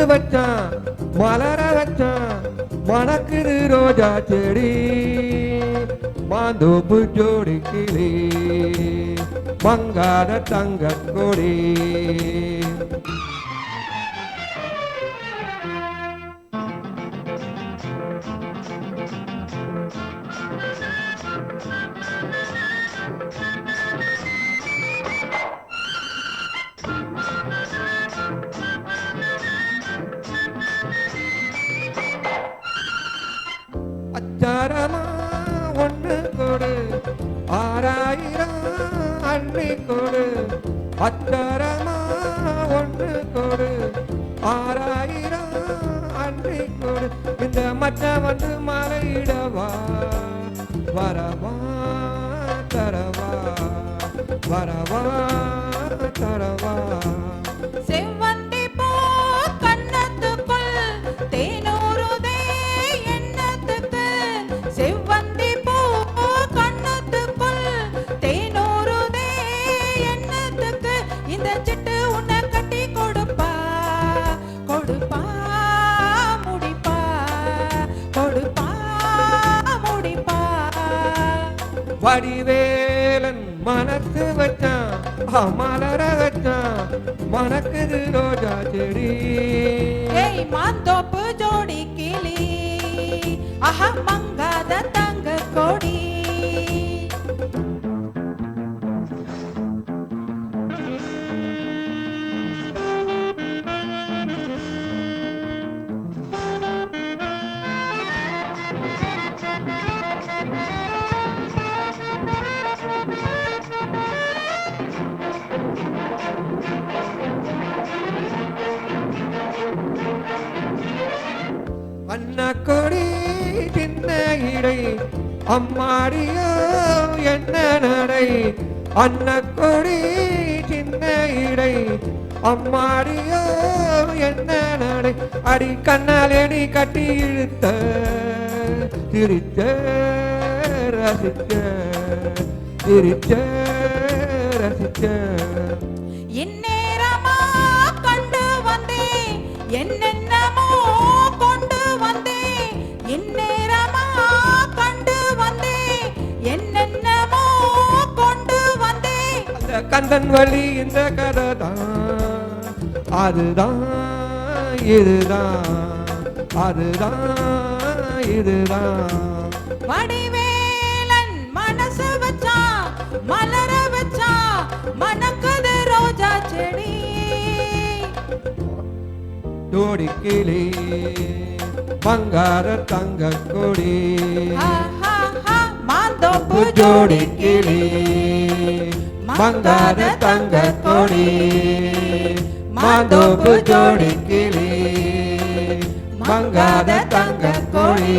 வச்சான் மலர வச்சான் மணக்குது ரோஜா செடி மாந்தோப்பு ஜோடி கிளி மங்காத தங்க கொடி. அச்சாரமா ஒண்ணு கொடு 6000 அள்ளி கொடு. அச்சாரமா ஒண்ணு கொடு 6000 அள்ளி கொடு. இந்த மச்ச வந்து மலையிடவா வரவா தரவா வரவா தரவா. செவ்வந்தி பூ கண்ணத்துக்குள் தேனூறுதே எண்ணத்துக்கு. செவ்வந்தி பூ கண்ணத்துக்குள் தேனூறுதே எண்ணத்துக்கு. இந்த சிட்டு உன்னை கட்டி கொடுப்பா கொடுப்பா முடிப்பா கொடுப்பா முடிப்பா. வடிவேலன் மனசு வச்சான் மலர வச்சான் மணக்குது ரோஜா செடி. ஏய் மாந்தோப்பு ஜோடி கிளி ஆஹா மங்காத தங்க கொடி. அண்ணா கொடி சின்ன இடை அம்மாடியோ என்ன நடை. அண்ணா கொடி சின்ன இடை அம்மாடியோ என்ன நடை. அடி கண்ணாலேடி கட்டி இழுத்த சிரிச்ச ரசிச்ச சிரிச்ச ரசிச்ச. இந்நேரமா கண்டு வந்தேன் என்னென்னமோ கொண்டு வந்தேன். இந்நேரமா கண்டு வந்தேன் என்னென்னமோ கொண்டு வந்தேன். அந்த கந்தன் வழி இந்த கதை தான் அதுதான் இதுதான் அதுதான் இதுதான். வடிவேலன் மனசு வச்சான் மலர வச்சான் மணக்குது ரோஜா செடி. ஜோடி கிளி மங்கார தங்க கொடி. மாந்தோப்பு ஜோடி கிளி மங்கார தங்க கொடி. மாந்தோப்பு ஜோடி கிளி மங்காத தங்க கொடி.